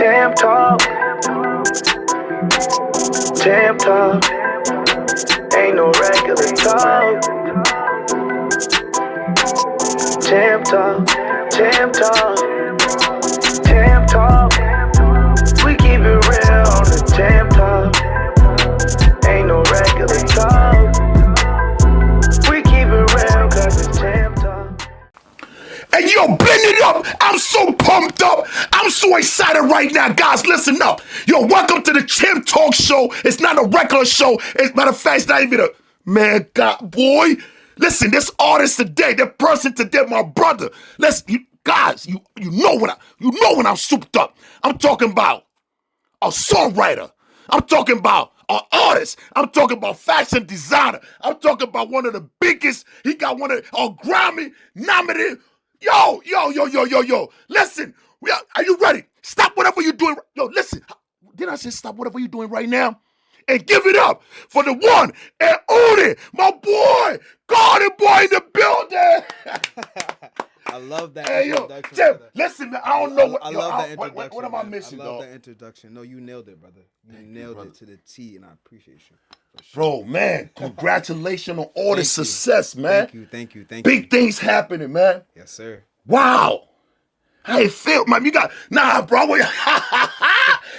Champ talk. Champ talk. Ain't no regular talk. Champ talk. Champ talk. Champ talk. We keep it real on the Champ talk. Ain't no regular talk. We keep it real cause it's Champ talk. Hey, yo, blend it up. I'm so pumped up. I'm so excited right now. Guys, listen up. Yo, welcome to the Champ Talk Show. It's not a regular show. As matter of fact, it's not even a, man, God, boy. Listen, this artist today, that person today, my brother. Listen, you know when I'm souped up. I'm talking about a songwriter. I'm talking about an artist. I'm talking about fashion designer. I'm talking about one of the biggest. He got one of a Grammy nominated. Yo. Listen, are you ready? Stop whatever you're doing. Yo, listen. Did I say stop whatever you're doing right now? And give it up for the one and only, my boy, Gvrden Boy in the building. I love that introduction. Yo, listen, man, I don't know what. I love that introduction. What am I missing, I love dog? that introduction. No, you nailed it, brother. You nailed it to the T, and I appreciate you. For sure. Bro, man, congratulations on all the success, man. Thank you. Big things happening, man. Yes, sir. Wow. How you feel, man? You got, bro,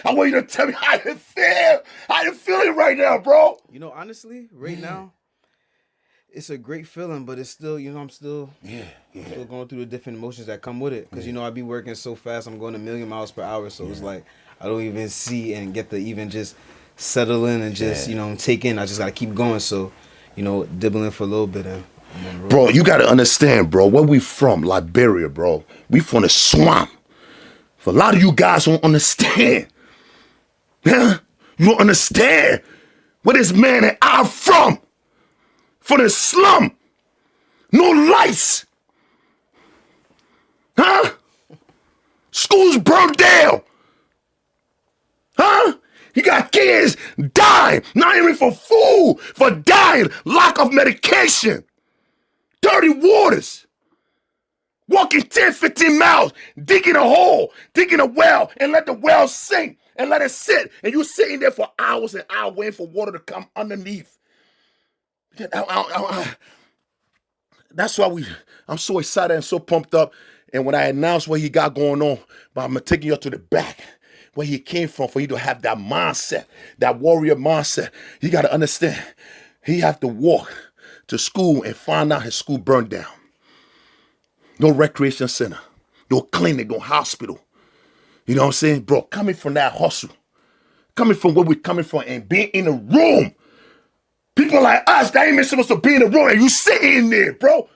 I want you to tell me how you feel. How you feeling right now, bro? You know, honestly, right now, it's a great feeling, but it's still, I'm still going through the different emotions that come with it. Because, I be working so fast. I'm going 1,000,000 miles per hour. So it's like, I don't even see and get to even just settle in and just, take in. I just got to keep going. So, dibbling for a little bit. Bro, you got to understand, bro, where we from, Liberia, bro. We from the swamp. For a lot of you guys don't understand. Huh? You don't understand where this man and I from. For the slum. No lights. Huh? Schools burned down. Huh? You got kids dying. Not even for food. For dying. Lack of medication. Dirty waters. Walking 10, 15 miles. Digging a hole. Digging a well. And let the well sink. And let it sit. And you sitting there for hours and hours waiting for water to come underneath. That's why I'm so excited and so pumped up. And when I announced what he got going on, I'm taking you up to the back, where he came from, for you to have that mindset, that warrior mindset. You got to understand, he have to walk to school and find out his school burned down. No recreation center, no clinic, no hospital. You know what I'm saying? Bro, coming from that hustle, coming from where we're coming from and being in a room. People like us, that ain't even supposed to be in the room, and you sitting in there, bro.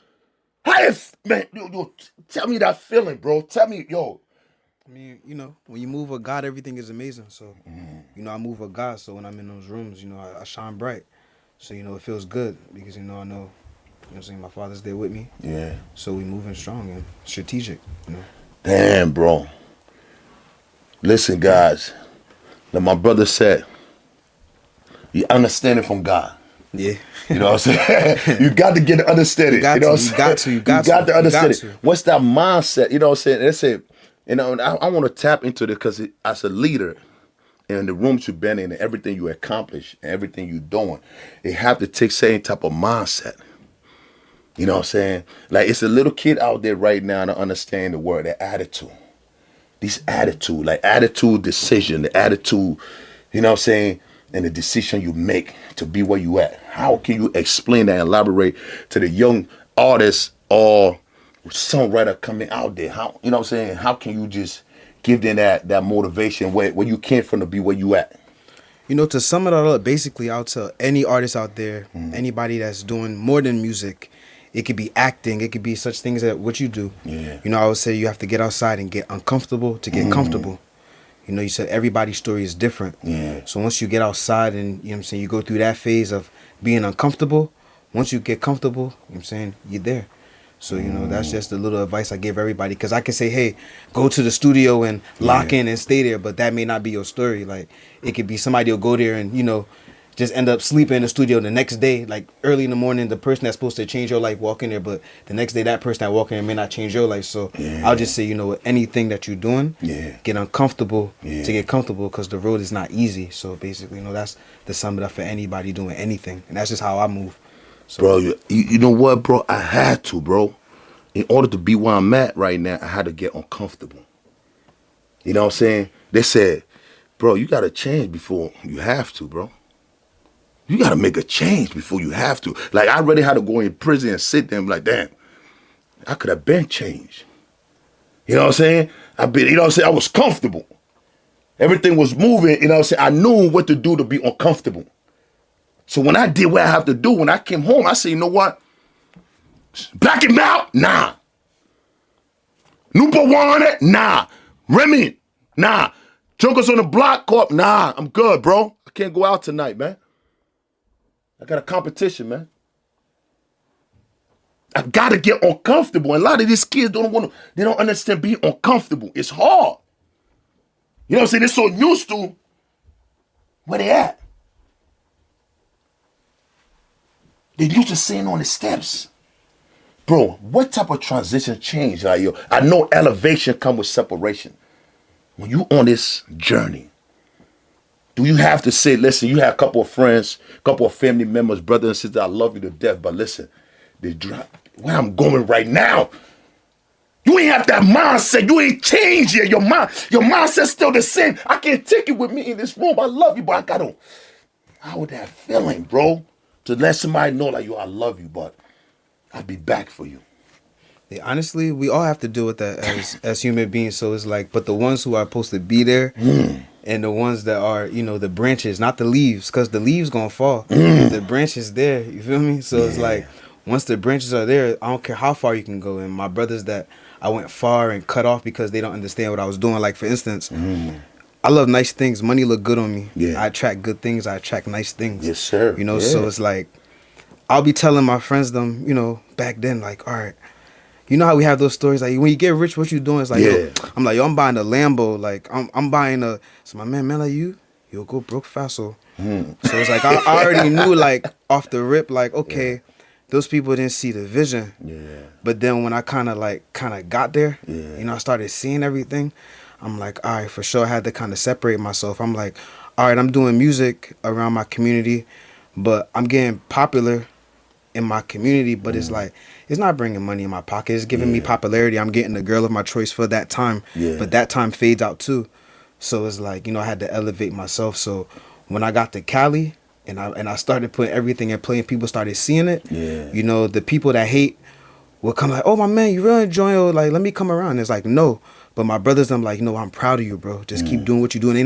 Man, yo, tell me that feeling, bro. Tell me, yo. I mean, when you move with God, everything is amazing. So, I move with God. So when I'm in those rooms, I shine bright. So, it feels good because, I know, what I'm saying, my Father's there with me. Yeah. So we moving strong and strategic, Damn, bro. Listen, guys. Like my brother said, you understand it from God. Yeah. You know what I'm saying? You got to get to understand it. You got to understand it. What's that mindset? You know what I'm saying? They say, I want to tap into it because as a leader, in the rooms you've been in and everything you accomplish and everything you're doing, it have to take same type of mindset. You know what I'm saying? Like it's a little kid out there right now to understand the word, the attitude. This attitude, like attitude decision, the attitude, you know what I'm saying? And the decision you make to be where you at. How can you explain that and elaborate to the young artists or songwriter coming out there? How, you know what I'm saying? How can you just give them that motivation where you came from to be where you at? To sum it all up, basically, I'll tell any artist out there, anybody that's doing more than music, it could be acting, it could be such things that what you do. Yeah. I would say you have to get outside and get uncomfortable to get comfortable. You said everybody's story is different. Yeah. So once you get outside and, you go through that phase of being uncomfortable, once you get comfortable, you're there. So, that's just a little advice I give everybody. Because I can say, hey, go to the studio and lock in and stay there. But that may not be your story. Like, it could be somebody will go there and, just end up sleeping in the studio the next day, like early in the morning, the person that's supposed to change your life walk in there, but the next day that person that walk in there may not change your life. So I'll just say, you know, with anything that you're doing, get uncomfortable to get comfortable, because the road is not easy. So basically, you know, that's the sum it up for anybody doing anything, and that's just how I move. So, bro, you know what, bro? I had to, bro. In order to be where I'm at right now, I had to get uncomfortable. You know what I'm saying? They said, bro, you got to change before you have to, bro. You got to make a change before you have to. Like, I already had to go in prison and sit there and be like, damn, I could have been changed. You know what I'm saying? You know what I'm saying? I was comfortable. Everything was moving, you know what I'm saying? I knew what to do to be uncomfortable. So when I did what I have to do, when I came home, I said, you know what? Black him out? Nah. Nupa want it? Nah. Remy? Nah. Jokers on the block? Corp? Nah. I'm good, bro. I can't go out tonight, man. I got a competition, man. I gotta get uncomfortable. And a lot of these kids they don't understand being uncomfortable. It's hard. You know what I'm saying? They're so used to where they at. They're used to sitting on the steps. Bro, what type of transition change are you? I know elevation comes with separation. When you on this journey, do you have to say, listen, you have a couple of friends, a couple of family members, brothers and sisters, I love you to death, but listen, where I'm going right now, you ain't have that mindset. You ain't changed yet. Your mindset's still the same. I can't take you with me in this room. I love you, but I gotta, how would that feeling, bro? To let somebody know like, yo, I love you, but I'll be back for you. Yeah, honestly, we all have to deal with that as human beings. So it's like, but the ones who are supposed to be there and the ones that are, you know, the branches, not the leaves, because the leaves gonna fall. The branches there, you feel me? So it's like, once the branches are there, I don't care how far you can go. And my brothers that I went far and cut off because they don't understand what I was doing. Like, for instance, I love nice things. Money look good on me. Yeah. I attract good things. I attract nice things. Yes, sir. You know, so it's like, I'll be telling my friends them, you know, back then, like, all right, you know how we have those stories, like, when you get rich, what you doing? It's like, yo, I'm like, yo, I'm buying a Lambo, like, I'm buying a, so my man, like you, you'll go broke fast, so. So it's like, I already knew, like, off the rip, like, okay, those people didn't see the vision. But then when I kind of got there, you know, I started seeing everything, I'm like, all right, for sure, I had to kind of separate myself. I'm like, all right, I'm doing music around my community, but I'm getting popular in my community, but it's like, it's not bringing money in my pocket. It's giving me popularity. I'm getting the girl of my choice for that time, but that time fades out too. So it's like, you know, I had to elevate myself. So when I got to Cali and I started putting everything in play and people started seeing it, you know, the people that hate will come like, oh, my man, you really enjoying it? Like, let me come around. It's like, no. But my brothers, I'm like, you know, I'm proud of you, bro. Just keep doing what you're doing.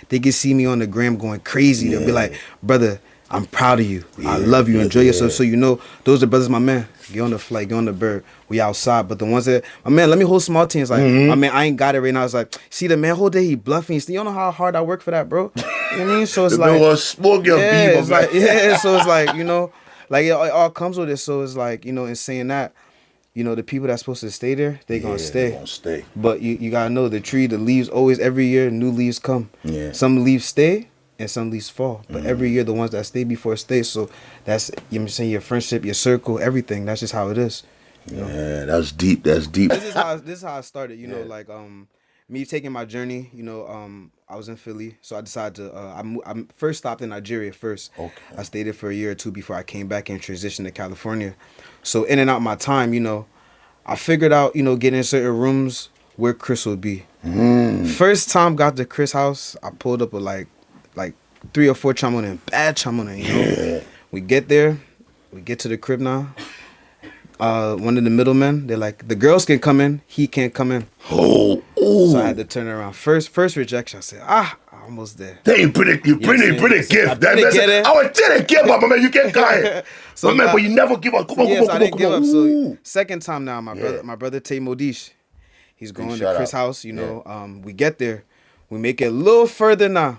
They can see me on the gram going crazy. They'll be like, brother, I'm proud of you. I love you. Enjoy yourself. So, you know, those are brothers, my man. Get on the flight, get on the bird. We outside. But the ones that, my man, let me hold small teams. Like, my man, I ain't got it right now. It's like, see, the man whole day he bluffing. You don't know how hard I work for that, bro. You know what I mean? So it's like, it's like, so it's like, you know, like it all comes with it. So it's like, you know, in saying that, you know, the people that's supposed to stay there, they gonna stay. They gonna stay. But you gotta know the tree, the leaves always, every year, new leaves come. Some leaves stay and some leaves fall. But every year, the ones that stay before stay. So that's, you know what I'm saying, your friendship, your circle, everything. That's just how it is. You know? Yeah, that's deep. That's deep. This is how I started, you know, like me taking my journey, you know, I was in Philly, so I decided to, I first stopped in Nigeria first. Okay. I stayed there for a year or two before I came back and transitioned to California. So in and out my time, you know, I figured out, you know, getting in certain rooms where Chris would be. First time got to Chris' house, I pulled up with like 3 or 4 chamonin, bad chamonin, you know. We get there, we get to the crib now. One of the middlemen, they're like, the girls can come in, he can't come in. So I had to turn around. First rejection, I said, I'm almost there. You bring a gift. I didn't give up, man. You can't die. So, man, but you never give up. Come on. I didn't give up. So second time now, my brother Tay Modish, he's going to Chris' house. You know, we get there, we make it a little further now.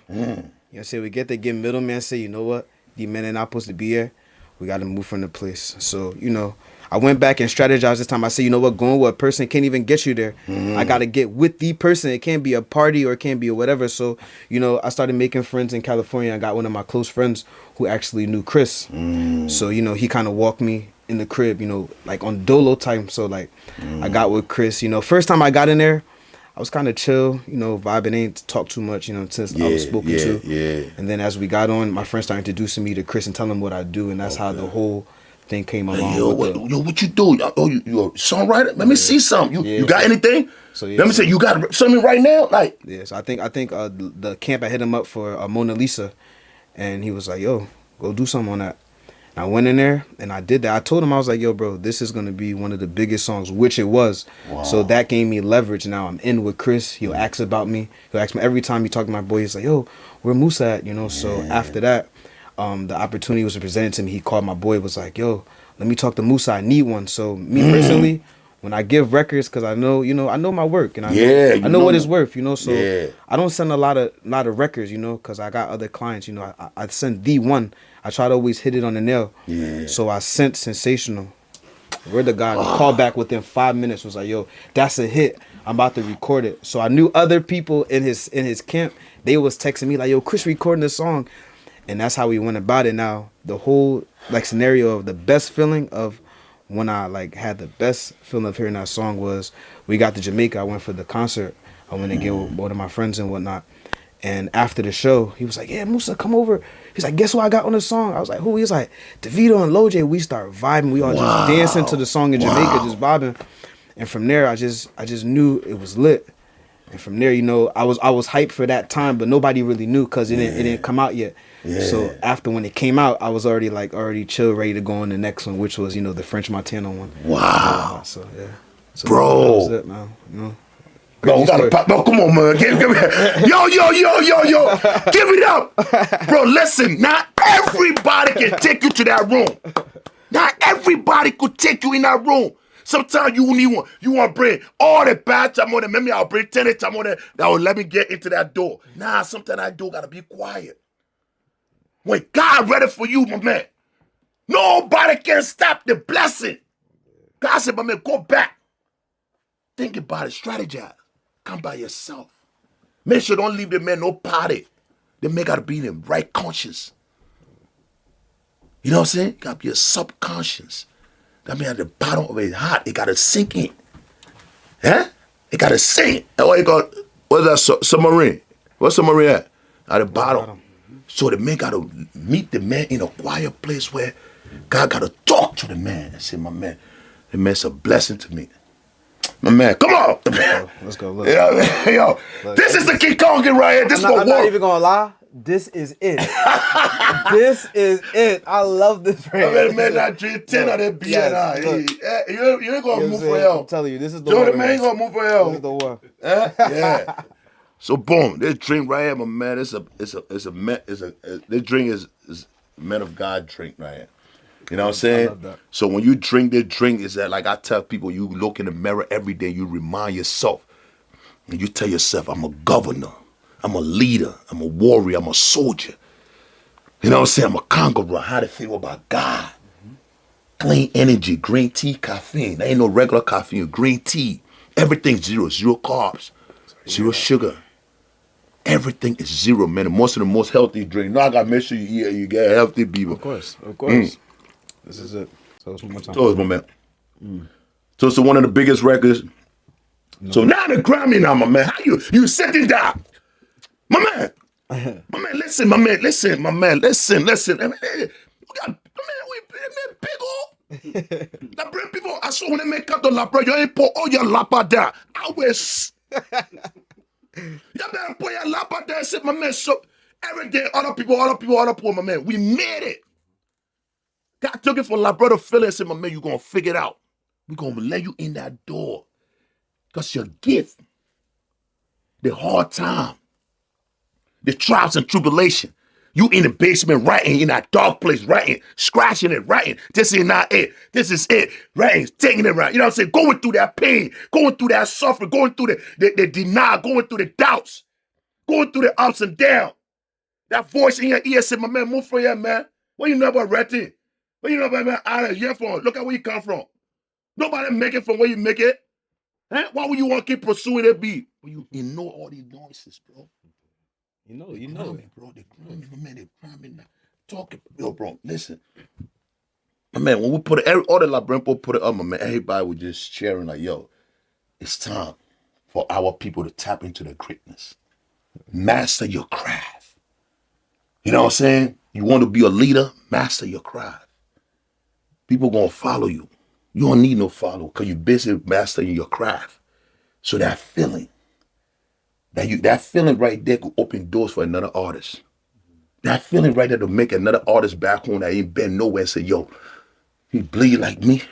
You know, say we get there, get middleman, say, you know what, these men are not supposed to be here. We got to move from the place. So, you know, I went back and strategized this time. I said, you know what, going with a person can't even get you there. I got to get with the person. It can't be a party or it can't be a whatever. So, you know, I started making friends in California. I got one of my close friends who actually knew Chris. So, you know, he kind of walked me in the crib, you know, like on dolo time. So, like, I got with Chris. You know, first time I got in there, I was kind of chill, you know, vibing, ain't talk too much, you know, since I was spoken to. Yeah. And then as we got on, my friend started introducing me to Chris and telling him what I do, and that's how the whole thing came along. Yo, what you do? Oh, you a songwriter? Let me see something. You got anything? So let me say you got something right now, like. Yeah, so I think the camp I hit him up for Mona Lisa, and he was like, "Yo, go do something on that." I went in there and I did that. I told him, I was like, yo, bro, this is going to be one of the biggest songs, which it was. Wow. So that gave me leverage. Now I'm in with Chris. He'll ask about me. He'll ask me every time he talk to my boy. He's like, yo, where Musa at? You know, so after that, the opportunity was presented to me. He called my boy, was like, yo, let me talk to Musa. I need one. So me personally, when I give records, because I know, you know, I know my work and I know what it's worth, you know, so I don't send a lot of records, you know, because I got other clients, you know, I send the one. I try to always hit it on the nail. Yeah. So I sent Sensational. Word to God. The call back within 5 minutes was like, yo, that's a hit. I'm about to record it. So I knew other people in his camp, they was texting me like, yo, Chris recording this song. And that's how we went about it. Now, the whole like scenario of the best feeling of when I like had the best feeling of hearing that song was we got to Jamaica. I went for the concert. I went and get with one of my friends and whatnot. And after the show, he was like, yeah, Musa, come over. He's like, guess who I got on the song? I was like, who? He's like, DeVito and Loj. We start vibing. We all just dancing to the song in Jamaica, just vibing. And from there, I just knew it was lit. And from there, you know, I was hyped for that time, but nobody really knew because it didn't come out yet. Yeah. So after when it came out, I was already chill, ready to go on the next one, which was, you know, the French Montana one. Wow. So yeah. So bro. That was it, man. You know. No, no, come on, man. Give it. Yo. Give it up. Bro, listen, not everybody can take you to that room. Not everybody could take you in that room. Sometimes you need one. You want to bring all the bad time on it. Maybe I'll bring 10 time on it. That will let me get into that door. Nah, sometimes that door got to be quiet. When God ready for you, my man, nobody can stop the blessing. God said, my man, go back. Think about it. Strategize. Come by yourself. Make sure don't leave the man no party. The man gotta be in the right conscience. You know what I'm saying? Gotta be a subconscious. That mean at the bottom of his heart, it gotta sink in. Huh? It gotta sink. And what you got? What's that submarine? What's submarine at? At the bottom. So the man gotta meet the man in a quiet place where God gotta talk to the man and say, my man, the man's a blessing to me. My man, come on. Let's go. Look. Yo, this is the King Kongan right here. This I'm not even gonna lie. This is it. This is it. I love this right. Man, I drink 10 of that beer. You ain't gonna move for hell. I'm telling you, this is the one. Joe, the man ain't gonna move for hell. This is the one. Yeah. So boom, this drink right here, my man. This drink is men of God drink right here. You know what I'm saying? So when you drink this drink, is that like I tell people, you look in the mirror every day, you remind yourself, and you tell yourself, I'm a governor, I'm a leader, I'm a warrior, I'm a soldier. You know what I'm saying? I'm a conqueror. How to feel about God. Clean energy, green tea, caffeine. There ain't no regular caffeine, green tea. Everything's zero carbs, zero sugar. Everything is zero, man. The most healthy drink. Now I gotta make sure you get healthy people. Of course. This is it. So it's one more time. So it's my man. So it's one of the biggest records. No. So now the Grammy now, my man. How you sitting down? My man. Listen. My man, listen. I mean, we big old. Now bring people. I saw when they make up the lapra, you ain't put all your lapa down. I wish. You better put your lapa down. Say, my man, so every day, other people, my man. We made it. God took it from my brother Philly and said, my man, you're going to figure it out. We're going to let you in that door. Because your gift, the hard time, the trials and tribulation, you in the basement writing, in that dark place writing, scratching it, writing. This is not it. This is it. Writing, taking it right. You know what I'm saying? Going through that pain, going through that suffering, going through the denial, going through the doubts, going through the ups and downs. That voice in your ear said, my man, move for you, man. What you know about writing? What you know about man? Out of here from? Look at where you come from. Nobody make it from where you make it. Huh? Why would you want to keep pursuing that beat? But you ignore all these noises, bro. You know it. Bro. They grimy, my man. They grimy now. Talking, yo, bro. Listen, my man. When we put it, all the Liberian people put it up, my man. Everybody was just cheering like, yo, it's time for our people to tap into the greatness, master your craft. You know what I'm saying? You want to be a leader, master your craft. People gonna follow you. You don't need no follow because you're busy mastering your craft. So that feeling right there could open doors for another artist. That feeling right there to make another artist back home that ain't been nowhere and say, yo, he bleed like me.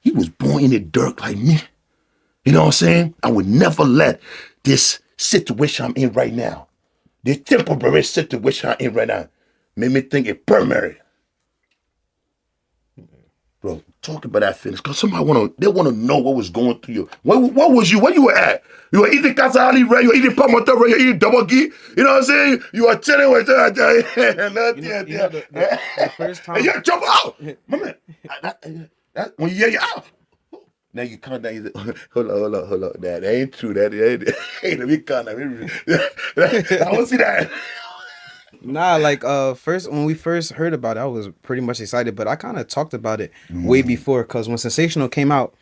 He was born in the dirt like me. You know what I'm saying? I would never let this situation I'm in right now, this temporary situation I'm in right now, make me think it's permanent. Bro, talk about that feelings, because somebody they want to know what was going through you. What was you? Where you were at? You were eating Kasahali, right? You were eating Pamoto, right? You were eating double ghee. You know what I'm saying? You were chilling with the first time. And you jump out. My man, when you hear you out. Now you come down, you say, hold up. That ain't true. That ain't, hey, let me come down. I want to see that. Nah, like first when we first heard about it, I was pretty much excited, but I kind of talked about it way before, because when Sensational came out,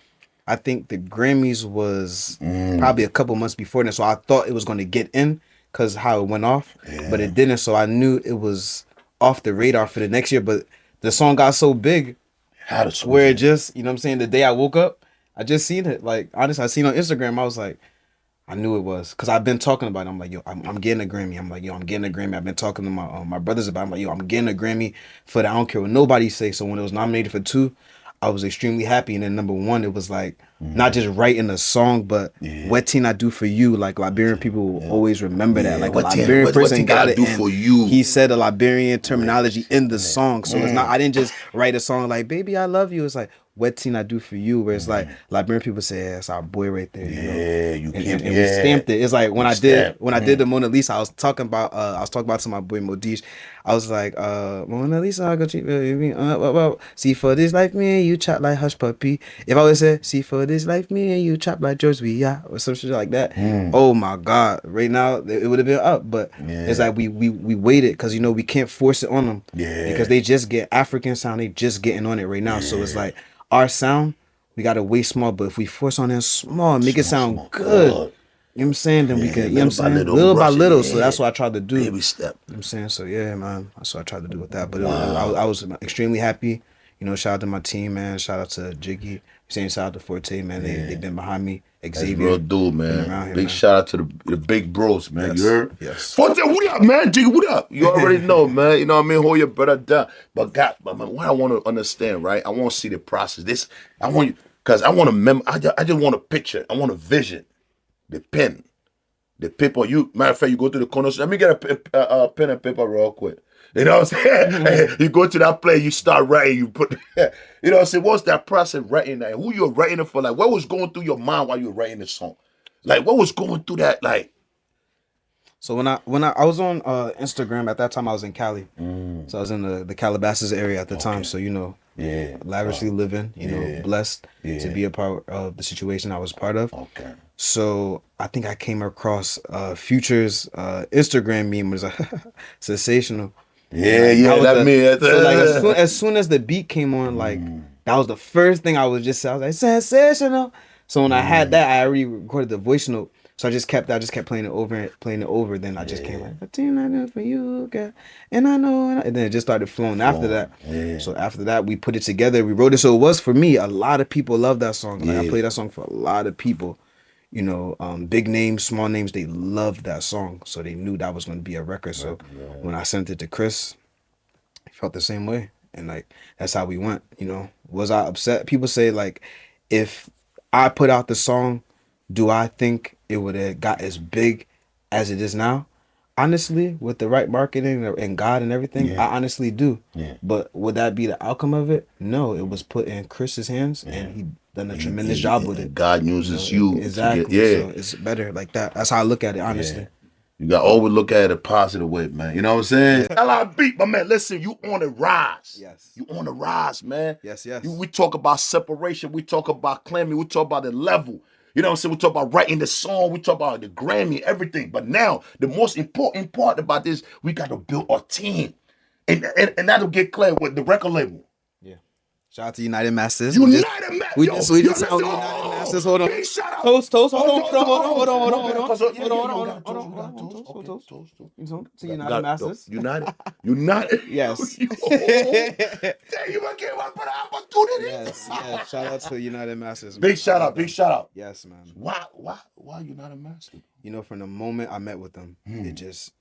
I think the Grammys was probably a couple months before that, so I thought it was going to get in because how it went off, but it didn't, so I knew it was off the radar for the next year. But the song got so big where it just, you know what I'm saying, the day I woke up, I just seen it. Like, honestly, I seen it on Instagram, I was like, I knew it was, because I've been talking about it. I'm like, yo, I'm getting a Grammy. I'm like, yo, I'm getting a Grammy. I've been talking to my brothers about it. I'm like, yo, I'm getting a Grammy for that. I don't care what nobody say. So when it was nominated for 2, I was extremely happy. And then number 1, it was like, not just writing a song, but what thing I do for you. Like, Liberian people will always remember that. Like, a Liberian person got it. Do for you. He said a Liberian terminology in the song. So it's not, I didn't just write a song like, baby, I love you. It's like, what thing I do for you, where it's like Liberian people say, yeah, that's our boy right there. You know? And we stamped it. It's like when I did the Mona Lisa, I was talking about to my boy Modish. I was like, Mona Lisa, I go treat see for this life, me and you chop like hush puppy. If I would say, see for this life, me and you chop like George V, or some shit like that. Oh my God! Right now it would have been up, but it's like we waited because we can't force it on them. Because they just get African sound, they just getting on it right now. So it's like, our sound, we gotta wait small, but if we force on it small, make it sound good, you know what I'm saying, then we can, you know what I'm saying, little by little. So that's what I tried to do. Baby step. You know what I'm saying? So yeah, man, that's what I tried to do with that. But I was extremely happy. Shout out to my team, man. Shout out to Jiggy. Shout out to Forte, man. They've been behind me. Xavier. That's real dude, man. Here, big man. Shout out to the big bros, man. Yes. You heard? Yes. Forte, what up, man? Jiggy, what up? You already know, man. You know what I mean? Hold your brother down. But man, what I want to understand, right? I want to see the process. I want you, because I want to remember. I just want a picture. I want a vision. The pen. The paper. Matter of fact, you go to the corner. Let me get a pen and paper real quick. You know what I'm saying? You go to that place, you start writing, you put, you know what I'm saying? What's that process writing that? Who you're writing it for? Like, what was going through your mind while you were writing the song? Like, what was going through that? Like, so when I was on Instagram at that time, I was in Cali. So I was in the Calabasas area at the time. So lavishly living, blessed to be a part of the situation I was part of. Okay. So I think I came across Future's Instagram meme, was like sensational. As soon as the beat came on, like that was the first thing I was just. I was like, sensational. So when I had that, I already recorded the voice note. So I just kept playing it over. Then I just came like, "A team I do for you, girl," and I know, and then it just started flowing after that. So after that, we put it together. We wrote it. So it was for me. A lot of people love that song. Like I played that song for a lot of people. Big names, small names, they loved that song. So they knew that was going to be a record. So when I sent it to Chris, he felt the same way. And like, that's how we went, Was I upset? People say like, if I put out the song, do I think it would have got as big as it is now? Honestly, with the right marketing and God and everything, I honestly do. But would that be the outcome of it? No, it was put in Chris's hands and he done a tremendous job with it. God uses you. Exactly. So it's better like that. That's how I look at it, honestly. You got to always look at it a positive way, man. You know what I'm saying? LIB, my man, listen, you on the rise. Yes. You on the rise, man. Yes, yes. We talk about separation. We talk about claiming. We talk about the level. You know what I'm saying? We talk about writing the song. We talk about the Grammy, everything. But now, the most important part about this, we got to build a team. And that'll get clear with the record label. Yeah. Shout out to United Masters. United Masters. We just United Masters. Hold on. Toast. Hold on. To United Masters. United. Yes. You gonna give us an opportunity. Yes. Shout out to United Masters. Big shout out. Yes, man. Why United Masters? You know, from the moment I met with them, they just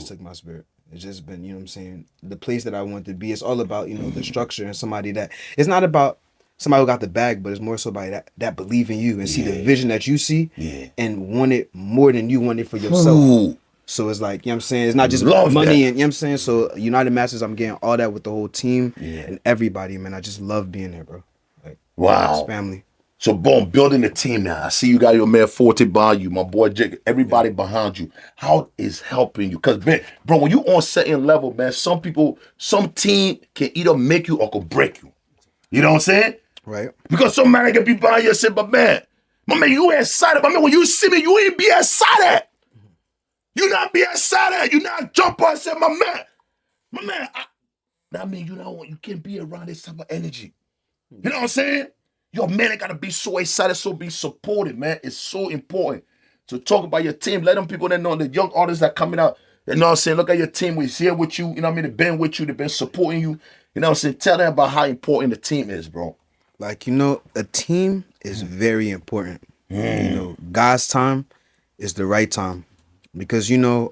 took my spirit. It's just been, you know what I'm saying, the place that I want to be. It's all about, you know, the structure and somebody that, it's not about somebody who got the bag, but it's more so about that believe in you and see the vision that you see and want it more than you want it for yourself. Ooh. So it's like, you know what I'm saying, it's not just money and, you know what I'm saying, so United Masters, I'm getting all that with the whole team and everybody, man. I just love being there, bro. Like, wow. It's family. So, boom, building the team now. I see you got your man Forte behind you, my boy Jake, everybody behind you. How is helping you? Because, man, bro, when you on certain level, man, some team can either make you or can break you. You know what I'm saying? Right. Because some man can be behind you and say, but man, my man, you excited. My man, when you see me, you ain't be excited. You not be excited. You not jump on and say, my man, that means you can't be around this type of energy. You know what I'm saying? Yo, man, I gotta be so excited, so be supported, man. It's so important to talk about your team. Let them people that know, the young artists that coming out, you know what I'm saying? Look at your team, we're here with you, you know what I mean? They've been with you, they've been supporting you. You know what I'm saying? Tell them about how important the team is, bro. Like, you know, a team is very important. You know, God's time is the right time. Because, you know,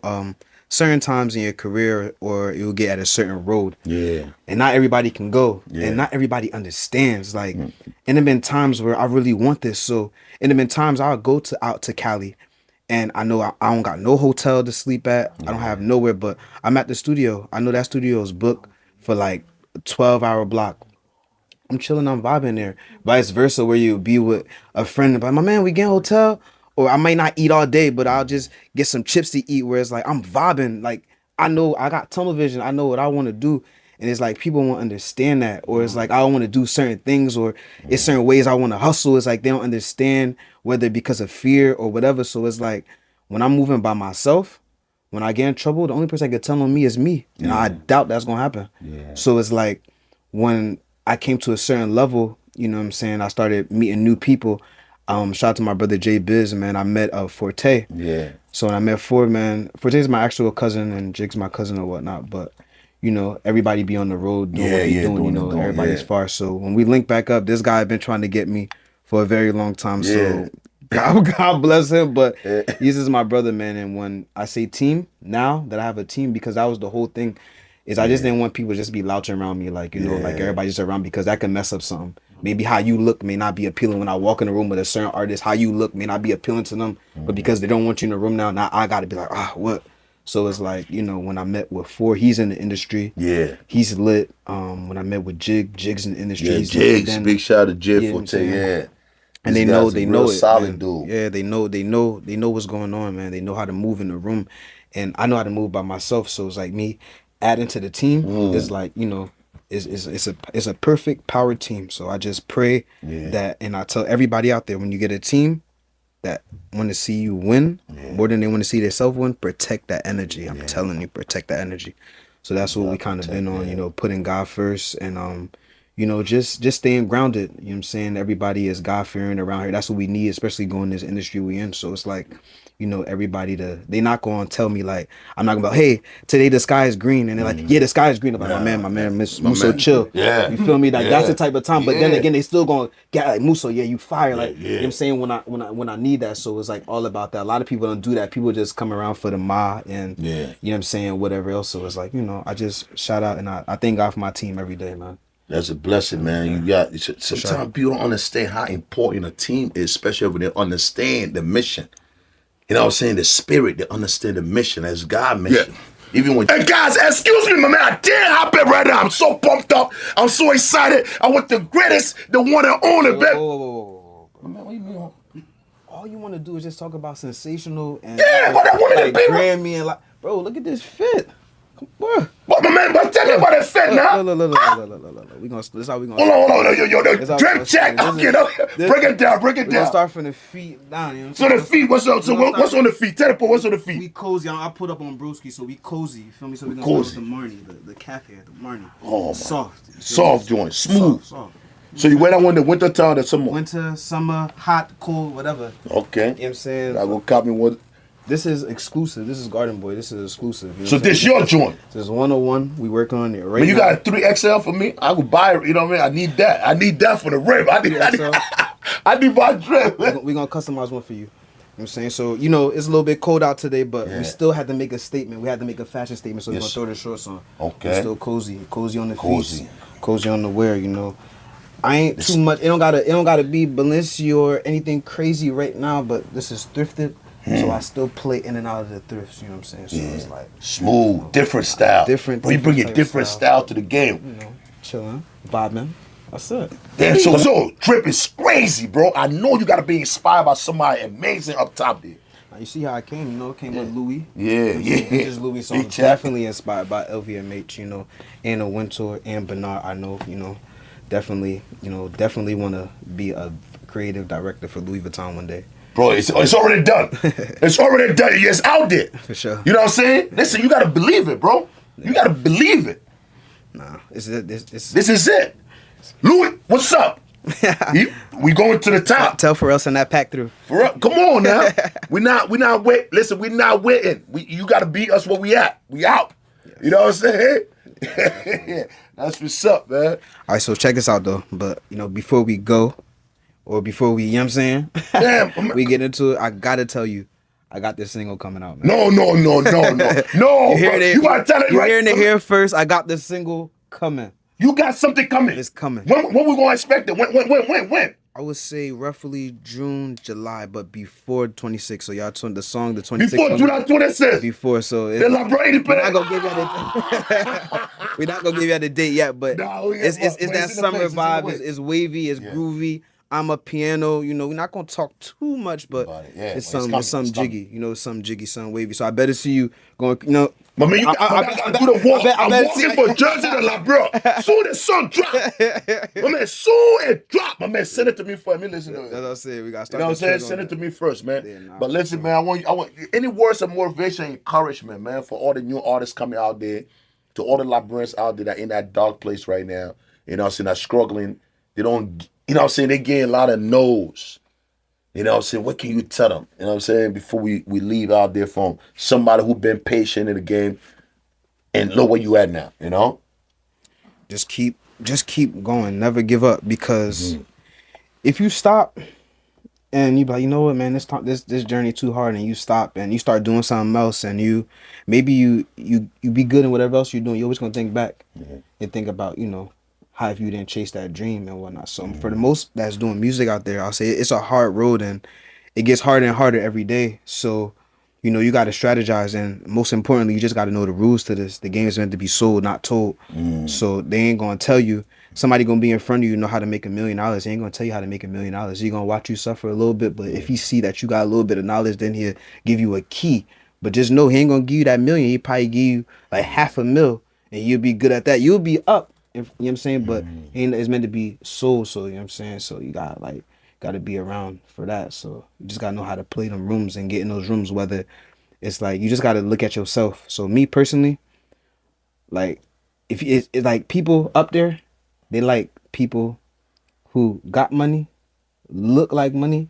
certain times in your career or you'll get at a certain road. Yeah. And not everybody can go. Yeah. And not everybody understands. Like, and there been times where I really want this. So, and there been times I'll go out to Cali and I know I don't got no hotel to sleep at. I don't have nowhere, but I'm at the studio. I know that studio is booked for like a 12-hour block. I'm chilling, I'm vibing there. Vice versa, where you be with a friend, but my man, we get a hotel. Or I might not eat all day, but I'll just get some chips to eat where it's like, I'm vibing. Like, I know I got tunnel vision. I know what I want to do. And it's like, people won't understand that. Or it's like, I don't want to do certain things or it's certain ways I want to hustle. It's like, they don't understand whether because of fear or whatever. So it's like, when I'm moving by myself, when I get in trouble, the only person that can tell on me is me. And I doubt that's going to happen. Yeah. So it's like, when I came to a certain level, you know what I'm saying, I started meeting new people. Shout out to my brother Jay Biz, man. I met Forte. Yeah. So when I met Ford, man, Forte's my actual cousin and Jig's my cousin or whatnot. But, you know, everybody be on the road doing what he's doing, you know, everybody's far. So when we link back up, this guy had been trying to get me for a very long time. So God bless him. But he's just my brother, man. And when I say team, now that I have a team, because that was the whole thing, is I just didn't want people just be louching around me, like, you know, like everybody just around, because that can mess up something. Maybe how you look may not be appealing when I walk in the room with a certain artist. How you look may not be appealing to them, but because they don't want you in the room now I got to be like, what? So it's like, you know, when I met with Ford, he's in the industry. Yeah. He's lit. When I met with Jig's in the industry. Yeah, Jig's. Big shout out to Jig Forte, yeah. And they know it. Solid dude. Yeah, they know what's going on, man. They know how to move in the room. And I know how to move by myself. So it's like me adding to the team is like, you know, it's a perfect power team. So I just pray that, and I tell everybody out there, when you get a team that want to see you win more than they want to see themselves win, protect that energy. I'm telling you, protect that energy. So that's what we kind of been on, you know, putting God first and you know, just staying grounded. You know what I'm saying? Everybody is God fearing around here. That's what we need, especially going this industry we in. So it's like, you know, everybody they not going to tell me like, I'm not going to be like, hey, today the sky is green. And they're like, yeah, the sky is green. I'm like, my man, Muso, chill. Yeah. You feel me? Like that's the type of time. But then again, they still going to get like, Muso, you fire. Like, you know what I'm saying? When I need that. So it's like all about that. A lot of people don't do that. People just come around for the ma and, you know what I'm saying? Whatever else. So it's like, you know, I just shout out and I thank God for my team every day, man. That's a blessing, man. You got sometimes people don't understand how important a team is, especially when they understand the mission. You know what I'm saying? The spirit, they understand the mission as God mission. Yeah. Even when hey guys, excuse me, my man. I dare hop in right now. I'm so pumped up. I'm so excited. I want the greatest, the one and only, baby. My man, what do you mean? all you want to do is just talk about Sensational and Yeah, but I wanted to be Grammy and like, bro, look at this fit. Come on. What, my man? But tell me about that fit now. Look. We gonna. This how we gonna. Hold on. Yo, This how we drip gonna check. start. Okay, break it down. We're gonna start from the feet down. You know So the feet, what's up? So what's on the feet? Tell the people what's on the feet. We cozy. I put up on Brewski, so we cozy. You feel me? So we gonna start with the Marnie, the cafe, the Marnie. Oh, my. Soft joint, smooth. Soft. So you wear that one in the winter time or summer? Winter, summer, hot, cold, whatever. Okay. You know what I'm saying? I go copy one. This is exclusive. This is Gvrden Boy. This is exclusive. You know So this your joint. This is 101. We working on it right When you now. got a 3XL for me, I will buy it. You know what I mean? I need that. I need that for the rib. I need my drip. We're going to customize one for you. You know what I'm saying? So, you know, it's a little bit cold out today, but we still had to make a statement. We had to make a fashion statement, so we're going to throw the shorts on. Okay. We're still cozy. Cozy on the feet. Cozy on the wear, you know. I ain't too much. It don't gotta be Balenciaga or anything crazy right now, but this is thrifted. So I still play in and out of the thrifts, you know what I'm saying? So it's like smooth, you know, different style. Bro, you bring a different style to the game. You know, chilling, vibing. That's it. Damn, so drip is crazy, bro. I know you gotta be inspired by somebody amazing up top there. Now, you see how I came, you know, came with Louis. Yeah. Just Louis, so I'm definitely inspired by LVMH, you know, and a Wintour and Bernard. I know, you know, definitely want to be a creative director for Louis Vuitton one day. Bro, it's already done. It's already done. It's out there. For sure. You know what I'm saying? Listen, you gotta believe it, bro. You gotta believe it. Nah, this is it. Louis, what's up? We going to the top. Tell Pharrell send that pack through. Come on now. we not wait. Listen, we not waiting. You gotta beat us where we at. We out. Yes. You know what I'm saying? That's what's up, man. All right, so check this out though. But you know, before we go, or before we, you know what I'm saying? Damn, we get into it, I gotta tell you, I got this single coming out, man. No. No, you gotta tell it You're right. hearing it here first. I got this single coming. You got something coming. It's coming. When we gonna expect it? When? I would say roughly June, July, but before 26. So y'all the song, the 26. Before July 26. Before, so we're not gonna give you the date yet, but it's that summer vibe. It's wavy, it's groovy. I'm a piano, you know, we're not gonna talk too much, but it's some jiggy, you know, some jiggy, some wavy. So I better see you going, you know. But man, I do the walk. I'm walking for Jersey to Liberia. Soon as song drop. My man, soon it drop. My man, send it to me first. Me listen to it. That's what I said. We got to start. You know what I'm saying? Send it to me first, man. Yeah, but listen, man, I want any words of motivation and encouragement, man, for all the new artists coming out there, to all the Liberians out there that in that dark place right now. You know what I'm saying? That struggling. They don't. You know what I'm saying? They getting a lot of no's. You know what I'm saying? What can you tell them? You know what I'm saying? Before we leave out there from somebody who been patient in the game and look where you at now, you know? Just keep going. Never give up, because if you stop and you be like, you know what, man, this journey too hard, and you stop and you start doing something else, and you be good in whatever else you're doing, you're always gonna think back and think about, you know, how if you didn't chase that dream and whatnot. So for the most that's doing music out there, I'll say it's a hard road, and it gets harder and harder every day. So, you know, you got to strategize, and most importantly, you just got to know the rules to this. The game is meant to be sold, not told. So they ain't gonna tell you. Somebody gonna be in front of you know how to make $1 million. They ain't gonna tell you how to make $1 million. He's gonna watch you suffer a little bit, but if he see that you got a little bit of knowledge, then he'll give you a key. But just know he ain't gonna give you that $1 million. He probably give you like $500,000, and you'll be good at that. You'll be up. You know what I'm saying? But it's meant to be soul, so you know what I'm saying? So you gotta be around for that. So you just gotta know how to play them rooms and get in those rooms, whether it's like you just gotta look at yourself. So me personally, like if it's like people up there, they like people who got money, look like money,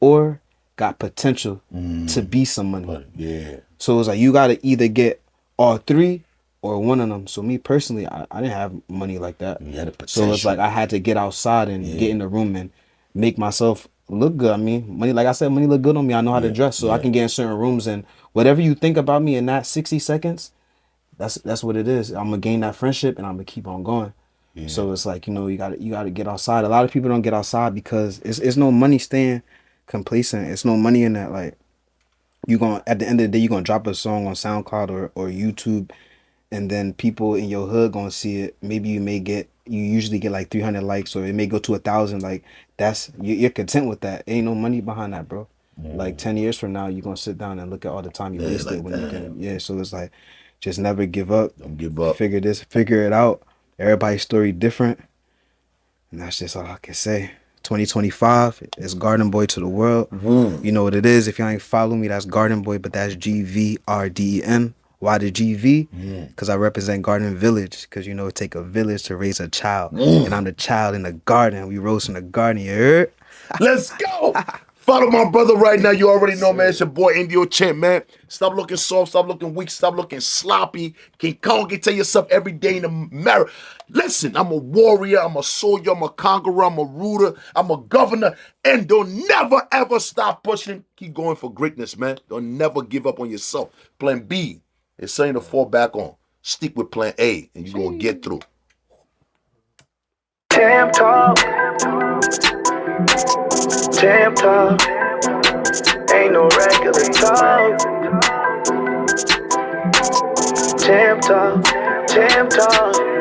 or got potential to be some money. Yeah. So it's like you gotta either get all three or one of them. So me personally, I didn't have money like that. You had a potential. So it's like I had to get outside and get in the room and make myself look good. I mean, money, like I said, money look good on me. I know how to dress, so I can get in certain rooms, and whatever you think about me in that 60 seconds, that's what it is. I'm gonna gain that friendship, and I'm gonna keep on going. Yeah. So it's like, you know, you gotta get outside. A lot of people don't get outside because it's no money staying complacent. It's no money in that. Like, you gonna, at the end of the day, you're gonna drop a song on SoundCloud or YouTube, and then people in your hood gonna see it. Maybe you usually get like 300 likes, or it may go to 1,000. Like, you're content with that. Ain't no money behind that, bro. Like 10 years from now, you're gonna sit down and look at all the time you wasted like when you can. So it's like, just never give up. Don't give up. Figure it out. Everybody's story different, and that's just all I can say. 2025 is Gvrden Boy to the world. You know what it is. If y'all ain't follow me, that's Gvrden Boy, but that's Gvrden. Why the GV? Because I represent Garden Village. Because, you know, it take a village to raise a child. And I'm the child in the garden. We roast in the garden, you heard? Let's go. Follow my brother right now. You already know, man. It's your boy, NDO Champ, man. Stop looking soft. Stop looking weak. Stop looking sloppy. King Kong can tell yourself every day in the mirror. Listen, I'm a warrior. I'm a soldier. I'm a conqueror. I'm a ruler. I'm a governor. And don't never, ever stop pushing. Keep going for greatness, man. Don't never give up on yourself. Plan B is something to fall back on. Stick with plan A, and you're going to get through. Champ talk. Champ talk. Ain't no regular talk. Champ talk. Champ talk.